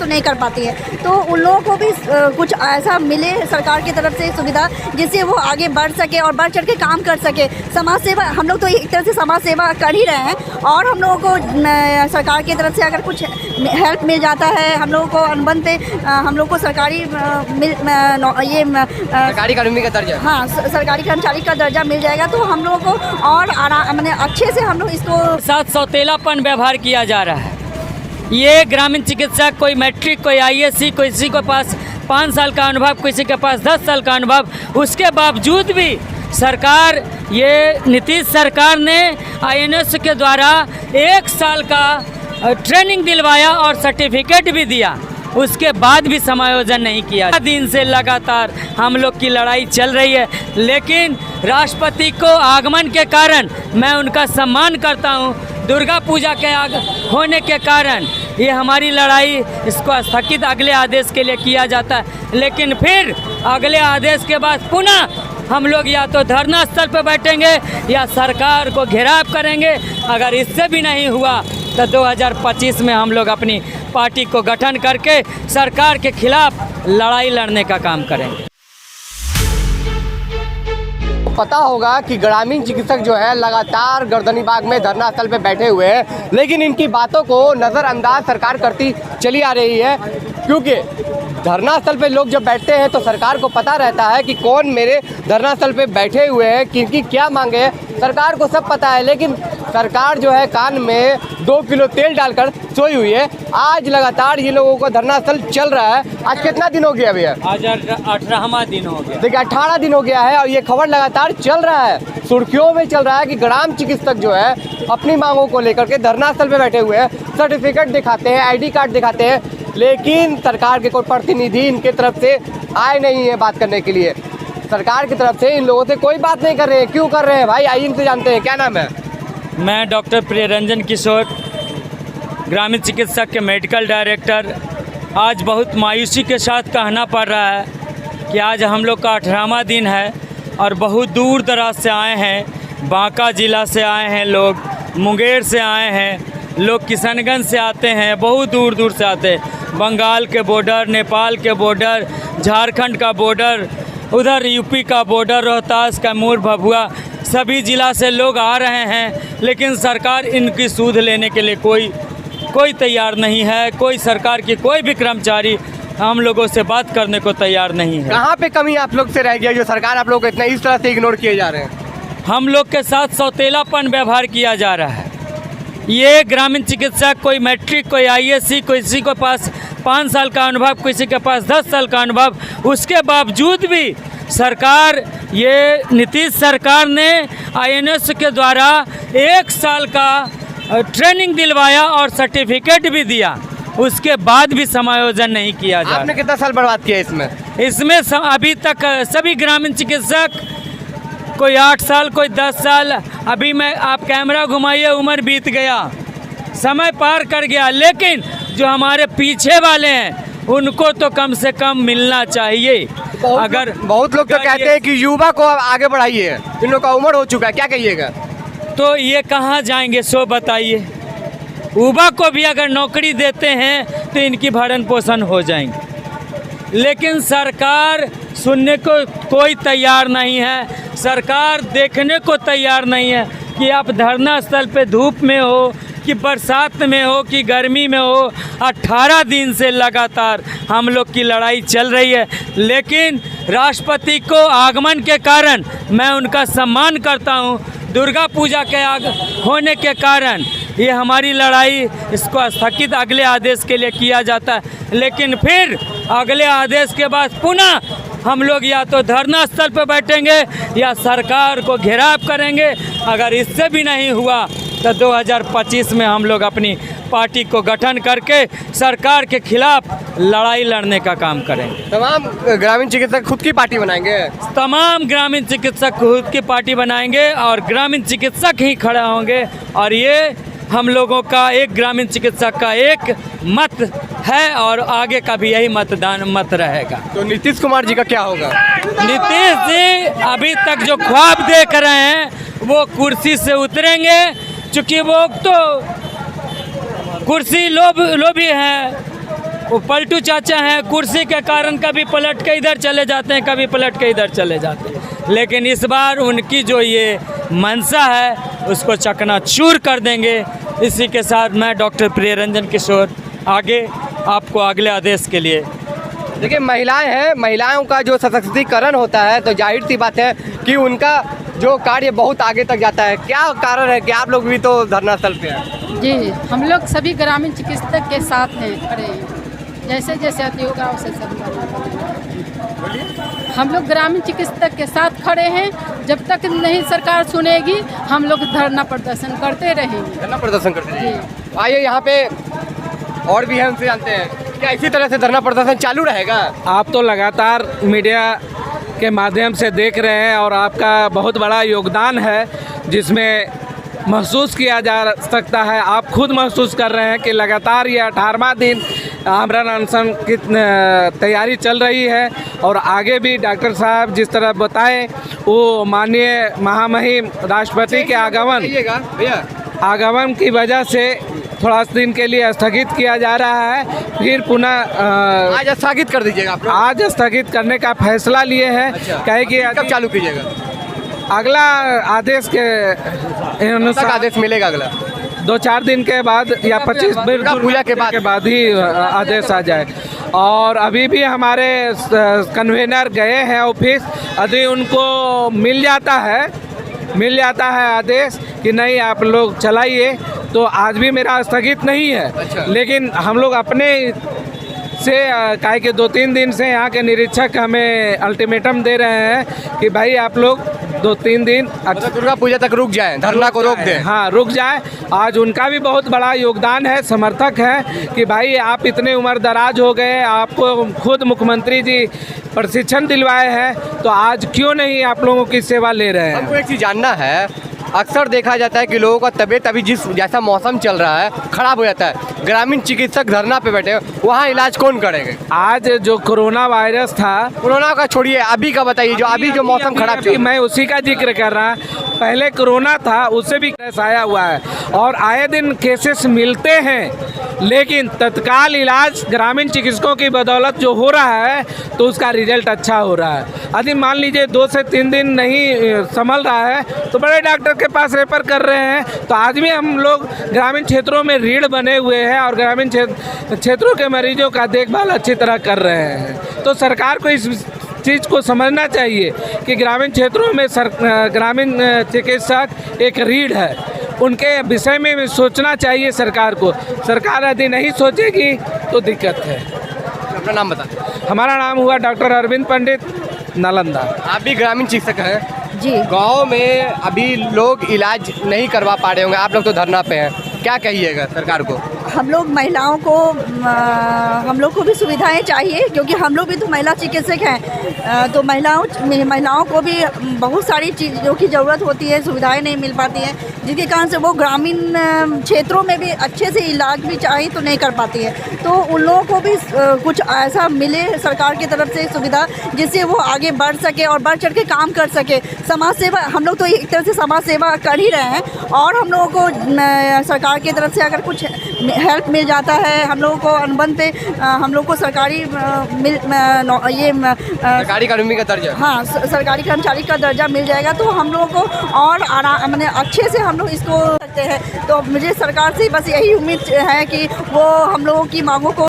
तो नहीं कर पाती है। तो उन लोगों को भी कुछ ऐसा मिले सरकार की तरफ से सुविधा जिससे वो आगे बढ़ सके और बढ़ चढ़ के काम कर सके। समाज सेवा हम लोग तो एक तरह से समाज सेवा कर ही रहे हैं, और हम लोगों को सरकार की तरफ से अगर कुछ हेल्प मिल जाता है, हम लोगों को अनुबंध पे हम लोग को सरकारी सरकारी कर्मी का दर्जा, हाँ सरकारी कर्मचारी का दर्जा मिल जाएगा तो हम लोगों को और आराम मैंने अच्छे से हम लोग इसको साथ सौतेलापन व्यवहार किया जा रहा है। ये ग्रामीण चिकित्सक, कोई मैट्रिक, कोई आईएससी, किसी के पास 5 साल का अनुभव, किसी के पास 10 साल का अनुभव, उसके बावजूद भी सरकार, ये नीतीश सरकार ने आईएनएस के द्वारा 1 साल का ट्रेनिंग दिलवाया और सर्टिफिकेट भी दिया, उसके बाद भी समायोजन नहीं किया। दिन से लगातार हम लोग की लड़ाई चल रही है, लेकिन राष्ट्रपति को आगमन के कारण मैं उनका सम्मान करता हूं। दुर्गा पूजा के होने के कारण ये हमारी लड़ाई, इसको स्थगित अगले आदेश के लिए किया जाता है, लेकिन फिर अगले आदेश के बाद पुनः हम लोग या तो धरना स्थल पर बैठेंगे या सरकार को घेराव करेंगे। अगर इससे भी नहीं हुआ तो 2025 में हम लोग अपनी पार्टी को गठन करके सरकार के खिलाफ लड़ाई लड़ने का काम करेंगे। पता होगा कि ग्रामीण चिकित्सक जो है लगातार गर्दनीबाग में धरना स्थल पे बैठे हुए हैं, लेकिन इनकी बातों को नज़रअंदाज सरकार करती चली आ रही है, क्योंकि धरना स्थल पे लोग जब बैठते हैं तो सरकार को पता रहता है कि कौन मेरे धरना स्थल पे बैठे हुए हैं, किनकी क्या मांगे हैं, सरकार को सब पता है। लेकिन सरकार जो है कान में 2 किलो तेल डालकर सोई हुई है। आज लगातार ये लोगों का धरना स्थल चल रहा है। आज कितना दिन हो गया भैया? आज 18वां दिन हो गया। देखिए 18 दिन हो गया है और ये खबर लगातार चल रहा है, सुर्खियों में चल रहा है कि ग्राम चिकित्सक जो है अपनी मांगों को लेकर के धरना स्थल पे बैठे हुए हैं। सर्टिफिकेट दिखाते हैं, ID कार्ड दिखाते हैं, लेकिन सरकार के कोई प्रतिनिधि इनके तरफ से आए नहीं है बात करने के लिए। सरकार की तरफ से इन लोगों से कोई बात नहीं कर रहे हैं। क्यों कर रहे हैं भाई? आइए इनसे जानते हैं। क्या नाम है? मैं डॉक्टर प्रियरंजन किशोर, ग्रामीण चिकित्सक के मेडिकल डायरेक्टर। आज बहुत मायूसी के साथ कहना पड़ रहा है कि आज हम लोग का 18वां दिन है और बहुत दूर दराज से आए हैं। बांका ज़िला से आए हैं लोग, मुंगेर से आए हैं लोग, किशनगंज से आते हैं, बहुत दूर दूर से आते हैं। बंगाल के बॉर्डर, नेपाल के बॉर्डर, झारखंड का बॉर्डर, उधर यूपी का बॉर्डर, रोहतास, कैमूर, भभुआ, सभी ज़िला से लोग आ रहे हैं, लेकिन सरकार इनकी सूद लेने के लिए कोई तैयार नहीं है। कोई सरकार की कोई भी कर्मचारी हम लोगों से बात करने को तैयार नहीं है। कहाँ पे कमी आप लोग से रह गया जो सरकार आप लोग को इतना इस तरह से इग्नोर किए जा रहे हैं? हम लोग के साथ सौतेलापन व्यवहार किया जा रहा है। ये ग्रामीण चिकित्सक, कोई मैट्रिक, कोई आईएससी, किसी के पास 5 साल का अनुभव, किसी के पास 10 साल का अनुभव, उसके बावजूद भी सरकार, ये नीतीश सरकार ने आईएनएस के द्वारा 1 साल का ट्रेनिंग दिलवाया और सर्टिफिकेट भी दिया, उसके बाद भी समायोजन नहीं किया जा रहा। आपने कितना साल बर्बाद किया इसमें? अभी तक सभी ग्रामीण चिकित्सक, कोई 8 साल, कोई 10 साल, अभी मैं आप कैमरा घुमाइए, उम्र बीत गया, समय पार कर गया, लेकिन जो हमारे पीछे वाले हैं उनको तो कम से कम मिलना चाहिए। बहुत लोग तो कहते हैं कि युवा को आगे बढ़ाइए, इन लोग का उम्र हो चुका है, क्या कहिएगा? तो ये कहाँ जाएंगे सो बताइए। युवा को भी अगर नौकरी देते हैं तो इनकी भरण पोषण हो जाएंगे, लेकिन सरकार सुनने को कोई तैयार नहीं है। सरकार देखने को तैयार नहीं है कि आप धरना स्थल पे धूप में हो कि बरसात में हो कि गर्मी में हो, 18 दिन से लगातार हम लोग की लड़ाई चल रही है, लेकिन राष्ट्रपति को आगमन के कारण मैं उनका सम्मान करता हूं। दुर्गा पूजा के होने के कारण ये हमारी लड़ाई, इसको स्थगित अगले आदेश के लिए किया जाता है, लेकिन फिर अगले आदेश के बाद पुनः हम लोग या तो धरना स्थल पर बैठेंगे या सरकार को घेराव करेंगे। अगर इससे भी नहीं हुआ तो 2025 में हम लोग अपनी पार्टी को गठन करके सरकार के खिलाफ लड़ाई लड़ने का काम करेंगे। तमाम ग्रामीण चिकित्सक खुद की पार्टी बनाएंगे? तमाम ग्रामीण चिकित्सक खुद की पार्टी बनाएंगे और ग्रामीण चिकित्सक ही खड़े होंगे, और ये हम लोगों का एक ग्रामीण चिकित्सक का एक मत है और आगे का भी यही मत रहेगा। तो नीतीश कुमार जी का क्या होगा? नीतीश जी अभी तक जो ख्वाब देख रहे हैं वो कुर्सी से उतरेंगे, चूँकि वो तो कुर्सी लोभी हैं, वो पलटू चाचा हैं, कुर्सी के कारण कभी पलट के इधर चले जाते हैं, कभी पलट के इधर चले जाते हैं। लेकिन इस बार उनकी जो ये मंशा है उसको चकनाचूर कर देंगे। इसी के साथ मैं डॉक्टर प्रियरंजन किशोर आगे आपको अगले आदेश के लिए। देखिए महिलाएं हैं, महिलाओं का जो सशक्तिकरण होता है तो जाहिर सी बात है कि उनका जो कार्य बहुत आगे तक जाता है। क्या कारण है कि आप लोग भी तो धरना स्थल पे हैं? जी, हम लोग सभी ग्रामीण चिकित्सक के साथ हैं, खड़े हैं। जैसे जैसे अति होगा वैसे सब करना पड़ेगा। हम लोग ग्रामीण चिकित्सक के साथ खड़े हैं। जब तक नहीं सरकार सुनेगी हम लोग धरना प्रदर्शन करते रहेंगे। धरना प्रदर्शन करते जी। हैं। आइए यहाँ पे और भी हैं, उनसे जानते हैं क्या इसी तरह से धरना प्रदर्शन चालू रहेगा? आप तो लगातार मीडिया के माध्यम से देख रहे हैं और आपका बहुत बड़ा योगदान है, जिसमें महसूस किया जा सकता है, आप खुद महसूस कर रहे हैं कि लगातार ये 18वां दिन आमरण अनशन की तैयारी चल रही है। और आगे भी डॉक्टर साहब जिस तरह बताएं, वो माननीय महामहिम राष्ट्रपति के आगमन की वजह से थोड़ा दिन के लिए स्थगित किया जा रहा है। फिर पुनः आज स्थगित कर दीजिएगा आप लोग? आज स्थगित करने का फैसला लिए हैं। अच्छा। कहे कि कब चालू कीजिएगा? अगला आदेश के अनुसार आदेश मिलेगा अगला 2-4 दिन के बाद या 25 दुर्गा पूजा के बाद ही आदेश आ जाए। और अभी भी हमारे कन्वेनर गए हैं ऑफिस, यदि उनको मिल जाता है आदेश कि नहीं आप लोग चलाइए, तो आज भी मेरा स्थगित नहीं है। अच्छा। लेकिन हम लोग अपने से काहे कि 2-3 दिन से यहाँ के निरीक्षक हमें अल्टीमेटम दे रहे हैं कि भाई आप लोग 2-3 दिन दुर्गा पूजा तक रुक जाएं, धरना को रोक दें। हाँ, रुक जाए। आज उनका भी बहुत बड़ा योगदान है, समर्थक है कि भाई आप इतने उम्र दराज हो गए, आपको खुद मुख्यमंत्री जी प्रशिक्षण दिलवाए हैं, तो आज क्यों नहीं आप लोगों की सेवा ले रहे हैं? हमको एक चीज़ जानना है, अक्सर देखा जाता है कि लोगों का तबीयत अभी जैसा मौसम चल रहा है खराब हो जाता है, ग्रामीण चिकित्सक धरना पे बैठे, वहाँ इलाज कौन करेंगे? आज जो कोरोना वायरस था, कोरोना का छोड़िए, अभी का बताइए, जो अभी जो मौसम खराब चल रहा है। मैं उसी का जिक्र कर रहा। पहले कोरोना था, उससे भी केस आया हुआ है और आए दिन केसेस मिलते हैं, लेकिन तत्काल इलाज ग्रामीण चिकित्सकों की बदौलत जो हो रहा है तो उसका रिजल्ट अच्छा हो रहा है। यदि मान लीजिए 2 से 3 दिन नहीं संभल रहा है तो बड़े डॉक्टर के पास रेफर कर रहे हैं। तो आज भी हम लोग ग्रामीण क्षेत्रों में रीढ़ बने हुए हैं और ग्रामीण क्षेत्रों के मरीजों का देखभाल अच्छी तरह कर रहे हैं। तो सरकार को इस चीज़ को समझना चाहिए कि ग्रामीण क्षेत्रों में ग्रामीण चिकित्सक एक रीढ़ है, उनके विषय में सोचना चाहिए सरकार को। सरकार यदि नहीं सोचेगी तो दिक्कत है। अपना नाम बता। हमारा नाम हुआ डॉक्टर अरविंद पंडित, नालंदा। आप भी ग्रामीण चिकित्सक हैं? जी। गांव में अभी लोग इलाज नहीं करवा पा रहे होंगे, आप लोग तो धरना पे हैं, क्या कहिएगा सरकार को? हम लोग महिलाओं को हम लोग को भी सुविधाएं चाहिए, क्योंकि हम लोग भी तो महिला चिकित्सक हैं। तो महिलाओं को भी बहुत सारी चीज़ों की ज़रूरत होती है, सुविधाएं नहीं मिल पाती हैं, जिसके कारण से वो ग्रामीण क्षेत्रों में भी अच्छे से इलाज भी चाहिए तो नहीं कर पाती है। तो उन लोगों को भी कुछ ऐसा मिले सरकार की तरफ से सुविधा, जिससे वो आगे बढ़ सके और बढ़ चढ़ के काम कर सके। समाज सेवा, हम लोग तो एक तरह से समाज सेवा कर ही रहे हैं, और हम लोगों को सरकार की तरफ से अगर कुछ हेल्प मिल जाता है, हम लोगों को अनुबंध पे हम लोग को सरकारी सरकारी कर्मी का दर्जा, हाँ, सरकारी कर्मचारी का दर्जा मिल जाएगा, तो हम लोगों को और मैंने अच्छे से हम लोग इसको सकते हैं। तो मुझे सरकार से बस यही उम्मीद है कि वो हम लोगों की मांगों को